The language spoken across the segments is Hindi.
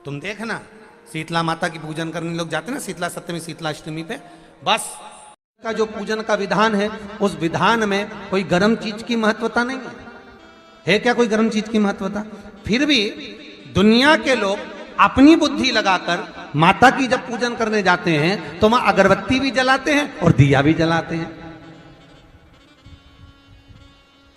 तुम देखना शीतला माता की पूजन करने लोग जाते हैं ना, शीतला सप्तमी शीतला अष्टमी पे, बस का जो पूजन का विधान है उस विधान में कोई गर्म चीज की महत्वता नहीं है क्या? कोई गर्म चीज की महत्वता? फिर भी दुनिया के लोग अपनी बुद्धि लगाकर माता की जब पूजन करने जाते हैं तो वहां अगरबत्ती भी जलाते हैं और दिया भी जलाते हैं।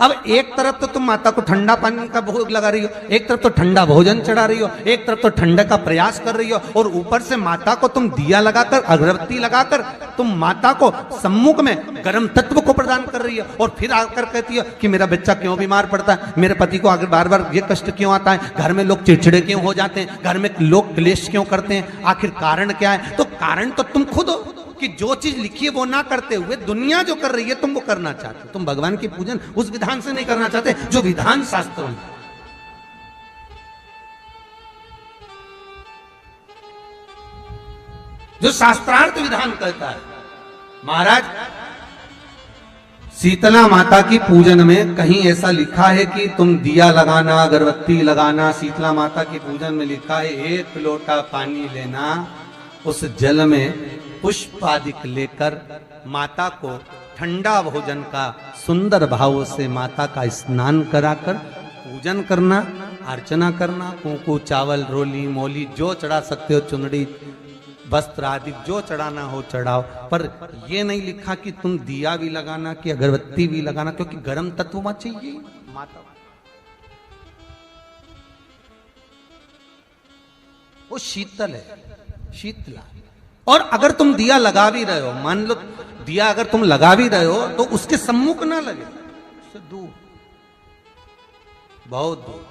अब एक तरफ तो तुम माता को ठंडा पानी का भोग लगा रही हो, एक तरफ तो ठंडा भोजन चढ़ा रही हो, एक तरफ तो ठंडे का प्रयास कर रही हो, और ऊपर से माता को तुम दिया लगाकर अगरबत्ती लगाकर तुम माता को सम्मुख में गर्म तत्व को प्रदान कर रही हो, और फिर आकर कहती हो कि मेरा बच्चा क्यों बीमार पड़ता है, मेरे पति को आगे बार बार ये कष्ट क्यों आता है, घर में लोग चिड़चिड़े क्यों हो जाते हैं, घर में लोग क्लेश क्यों करते हैं, आखिर कारण क्या है? तो कारण तो तुम खुद हो कि जो चीज लिखी है वो ना करते हुए दुनिया जो कर रही है तुम वो करना चाहते हो। तुम भगवान की पूजन उस विधान से नहीं करना चाहते जो विधान शास्त्रों में, जो शास्त्रार्थ विधान कहता है। महाराज शीतला माता की पूजन में कहीं ऐसा लिखा है कि तुम दिया लगाना, अगरबत्ती लगाना? शीतला माता की पूजन में लिखा है एक लोटा पानी लेना, उस जल में पुष्प आदिक लेकर माता को ठंडा भोजन का सुंदर भाव से माता का स्नान कराकर पूजन करना, अर्चना करना, कुंकू चावल रोली मोली जो चढ़ा सकते हो, चुनड़ी वस्त्र आदि जो चढ़ाना हो चढ़ाओ, पर यह नहीं लिखा कि तुम दिया भी लगाना कि अगरबत्ती भी लगाना, क्योंकि गर्म तत्व मत चाहिए माता, वो शीतल है, शीतला। और अगर तुम दिया लगा भी रहे हो, मान लो दिया अगर तुम लगा भी रहे हो तो उसके सम्मुख ना लगे, उससे दूर, बहुत दूर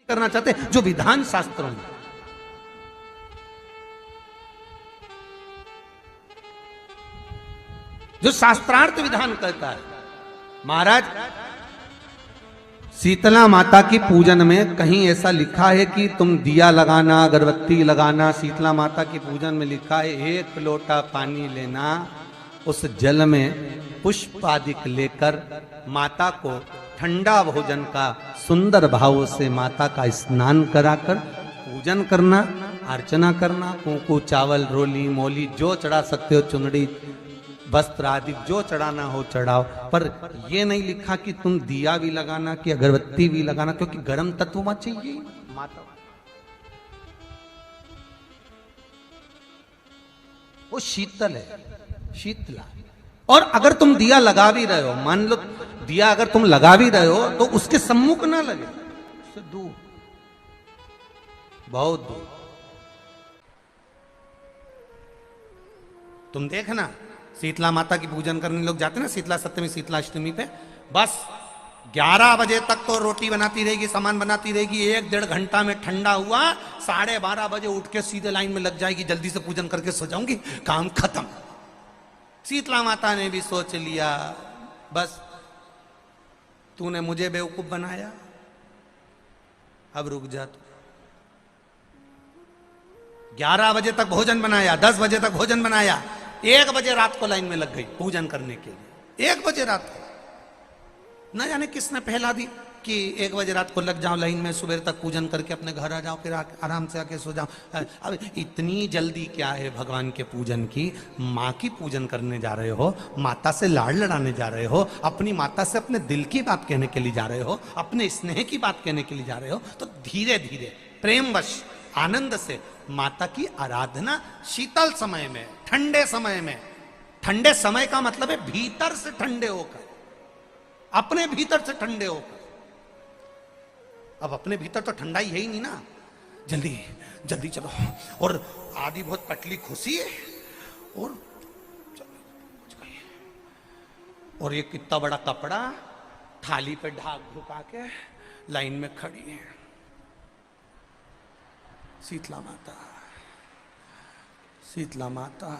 करना चाहते जो विधान शास्त्रों में। जो शास्त्रार्थ विधान कहता है। महाराज शीतला माता की पूजन में कहीं ऐसा लिखा है कि तुम दिया लगाना, अगरबत्ती लगाना? शीतला माता की पूजन में लिखा है एक लोटा पानी लेना, उस जल में पुष्प आदिक लेकर माता को ठंडा भोजन का सुंदर भाव से माता का स्नान कराकर पूजन करना, अर्चना करना, कुंकू चावल रोली मोली जो चढ़ा सकते हो, चुनड़ी वस्त्र आदि जो चढ़ाना हो चढ़ाओ, पर यह नहीं लिखा कि तुम दिया भी लगाना कि अगरबत्ती भी लगाना, क्योंकि गर्म तत्व मत चाहिए माता, वो शीतल है, शीतला। और अगर तुम दिया लगा भी रहे हो, मान लो दिया अगर तुम लगा भी रहे हो तो उसके सम्मुख ना लगे, उससे दूर, बहुत दूर। तुम देखना शीतला माता की पूजन करने लोग जाते हैं ना, शीतला सप्तमी शीतला अष्टमी पे, बस 11 बजे तक तो रोटी बनाती रहेगी, सामान बनाती रहेगी, 1-1.5 घंटा में ठंडा हुआ, 12:30 बजे उठ के सीधे लाइन में लग जाएगी, जल्दी से पूजन करके सो जाऊंगी, काम खत्म। शीतला माता ने भी सोच लिया बस तूने मुझे बेवकूफ बनाया, अब रुक जा तू। 11 बजे तक भोजन बनाया, 10 बजे तक भोजन बनाया, 1 बजे रात को लाइन में लग गई पूजन करने के लिए। 1 बजे रात को न जाने किसने पहला दी कि 1 बजे रात को लग जाओ लाइन में, सुबह तक पूजन करके अपने घर आ जाओ, फिर आराम से आके सो जाओ। अब इतनी जल्दी क्या है भगवान के पूजन की? माँ की पूजन करने जा रहे हो, माता से लाड़ लड़ाने जा रहे हो, अपनी माता से अपने दिल की बात कहने के लिए जा रहे हो, अपने स्नेह की बात कहने के लिए जा रहे हो, तो धीरे धीरे प्रेमवश आनंद से माता की आराधना शीतल समय में, ठंडे समय में। ठंडे समय का मतलब है भीतर से ठंडे होकर, अपने भीतर से ठंडे होकर। अब अपने भीतर तो ठंडाई है ही नहीं ना, जल्दी जल्दी चलो, और आधी बहुत पतली खुशी है, और और ये कितना बड़ा कपड़ा थाली पे ढाक ढुका के लाइन में खड़ी है शीतला माता। शीतला माता,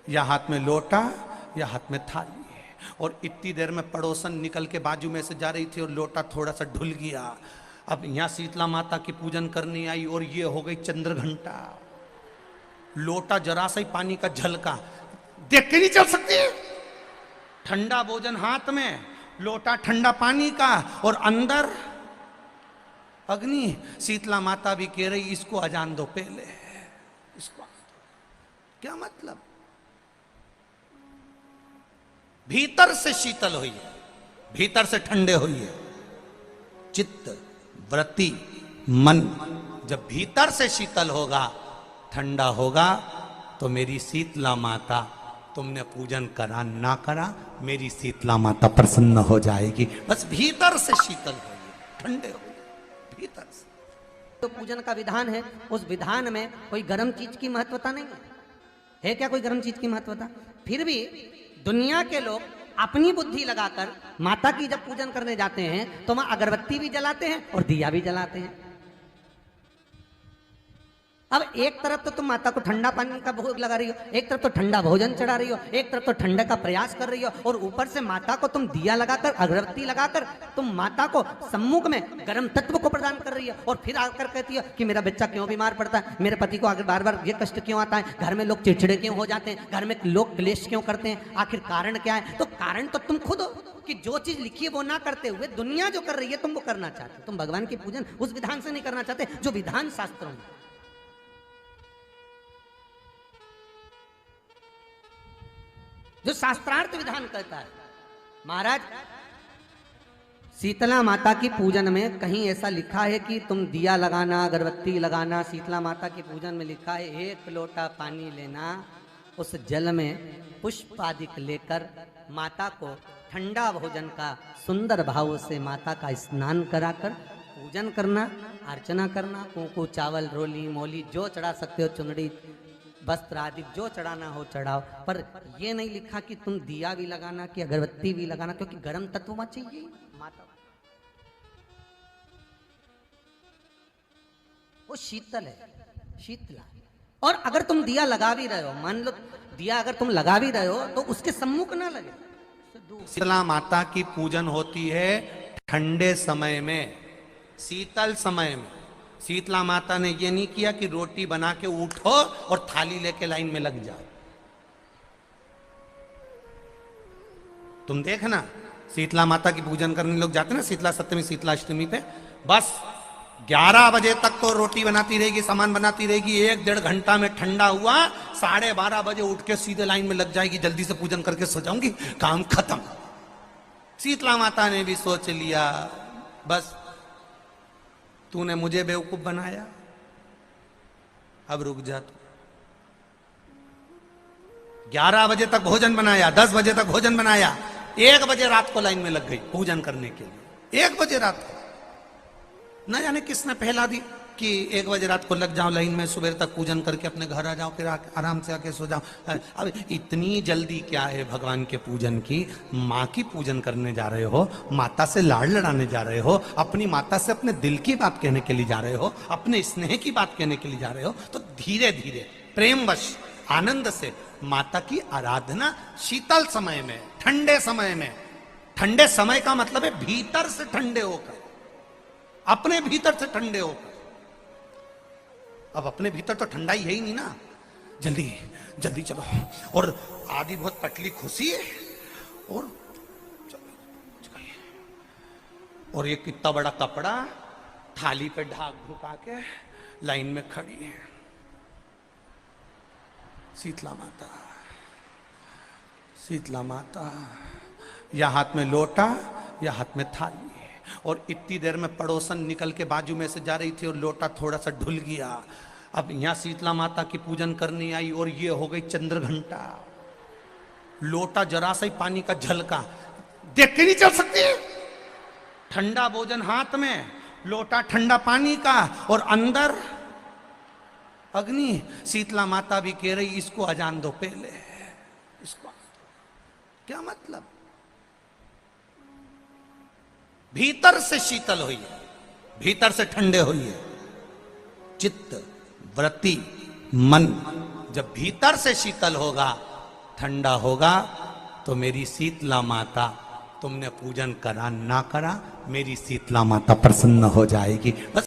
या हाथ में लोटा या हाथ में थाली, और इतनी देर में पड़ोसन निकल के बाजू में से जा रही थी और लोटा थोड़ा सा ढुल गया। अब यहाँ शीतला माता की पूजन करनी आई और ये हो गई चंद्र घंटा, लोटा जरा सा ही पानी का झलका, देख के नहीं चल सकती। ठंडा भोजन हाथ में, लोटा ठंडा पानी का, और अंदर अग्नि शीतला माता भी कह रही इसको अजान दो पहले, इसको क्या मतलब? भीतर से शीतल हुई है, भीतर से ठंडे हुई है। चित्त वृत्ति मन जब भीतर से शीतल होगा, ठंडा होगा, तो मेरी शीतला माता, तुमने पूजन करा ना करा, मेरी शीतला माता प्रसन्न हो जाएगी। बस भीतर से शीतल होइए, ठंडे होइए भीतर से। तो पूजन का विधान है, उस विधान में कोई गर्म चीज की महत्वता नहीं है क्या? कोई गर्म चीज की महत्वता? फिर भी दुनिया के लोग अपनी बुद्धि लगाकर माता की जब पूजन करने जाते हैं तो वहां अगरबत्ती भी जलाते हैं और दिया भी जलाते हैं। अब एक तरफ तो तुम माता को ठंडा पानी का भोग लगा रही हो, एक तरफ तो ठंडा भोजन चढ़ा रही हो, एक तरफ तो ठंडा का प्रयास कर रही हो, और ऊपर से माता को तुम दिया लगाकर अगरबत्ती लगाकर तुम माता को सम्मुख में गर्म तत्व को प्रदान कर रही हो। और फिर आकर कहती हो कि मेरा बच्चा क्यों बीमार पड़ता है, मेरे पति को आगे बार बार ये कष्ट क्यों आता है, घर में लोग चिड़चिड़े क्यों हो जाते हैं, घर में लोग क्लेश क्यों करते हैं, आखिर कारण क्या है? तो कारण तो तुम खुद हो कि जो चीज लिखी है वो ना करते हुए दुनिया जो कर रही है तुम वो करना चाहते हो। तुम भगवान की पूजन उस विधान से नहीं करना चाहते जो विधान शास्त्रों में। जो शास्त्रार्थ विधान कहता है। महाराज शीतला माता की पूजन में कहीं ऐसा लिखा है कि तुम दिया लगाना, अगरबत्ती लगाना? शीतला माता की पूजन में लिखा है 1 लोटा पानी लेना, उस जल में पुष्प आदि लेकर माता को ठंडा भोजन का सुंदर भाव से माता का स्नान कराकर पूजन करना, अर्चना करना, कुंकू चावल रोली मोली जो चढ़ा सकते हो, चुनरी वस्त्र आदि जो चढ़ाना हो चढ़ाओ, पर ये नहीं लिखा कि तुम दिया भी लगाना कि अगरबत्ती भी लगाना, क्योंकि गर्म तत्व वहां चाहिए माता। वो शीतल है, शीतला। और अगर तुम दिया लगा भी रहे हो, मान लो दिया अगर तुम लगा भी रहे हो तो उसके सम्मुख ना लगे। शीतला माता की पूजन होती है ठंडे समय में, शीतल समय में। शीतला माता ने ये नहीं किया कि रोटी बना के उठो और थाली लेके लाइन में लग जाओ। तुम देखना शीतला माता की पूजन करने लोग जाते ना शीतला सप्तमी शीतला अष्टमी पे, बस 11 बजे तक तो रोटी बनाती रहेगी, सामान बनाती रहेगी, 1-1.5 घंटा में ठंडा हुआ, 12:30 बजे उठ के सीधे लाइन में लग जाएगी, जल्दी से पूजन करके सो जाऊंगी, काम खत्म। शीतला माता ने भी सोच लिया बस तूने मुझे बेवकूफ बनाया, अब रुक जा तू। 11 बजे तक भोजन बनाया, 10 बजे तक भोजन बनाया, 1 बजे रात को लाइन में लग गई पूजन करने के लिए। 1 बजे रात को न जाने किसने पहला दी कि 1 बजे रात को लग जाओ लाइन में, सुबह तक पूजन करके अपने घर आ जाओ, फिर आराम से आके सो जाओ। अब इतनी जल्दी क्या है भगवान के पूजन की? माँ की पूजन करने जा रहे हो, माता से लाड़ लड़ाने जा रहे हो, अपनी माता से अपने दिल की बात कहने के लिए जा रहे हो, अपने स्नेह की बात कहने के लिए जा रहे हो, तो धीरे धीरे प्रेमवश आनंद से माता की आराधना शीतल समय में, ठंडे समय में। ठंडे समय का मतलब है भीतर से ठंडे होकर, अपने भीतर से ठंडे होकर। अब अपने भीतर तो ठंडा ही है ही नहीं ना, जल्दी जल्दी चलो। और आदि बहुत पतली खुशी है, और और ये कितना बड़ा कपड़ा थाली पे ढाक ढुका के लाइन में खड़ी है शीतला माता। शीतला माता या हाथ में लोटा या हाथ में थाली, और इतनी देर में पड़ोसन निकल के बाजू में से जा रही थी और लोटा थोड़ा सा ढुल गया। अब यहां शीतला माता की पूजन करने आई और ये हो गई चंद्र घंटा। लोटा जरा सा ही पानी का झलका, देख के नहीं चल सकती। ठंडा भोजन हाथ में, लोटा ठंडा पानी का, और अंदर अग्नि। शीतला माता भी कह रही इसको अजान दो पहले, इसको क्या मतलब? भीतर से शीतल हुई है, भीतर से ठंडे हुई है। चित्त वृत्ति मन जब भीतर से शीतल होगा, ठंडा होगा, तो मेरी शीतला माता, तुमने पूजन करा ना करा, मेरी शीतला माता प्रसन्न हो जाएगी। बस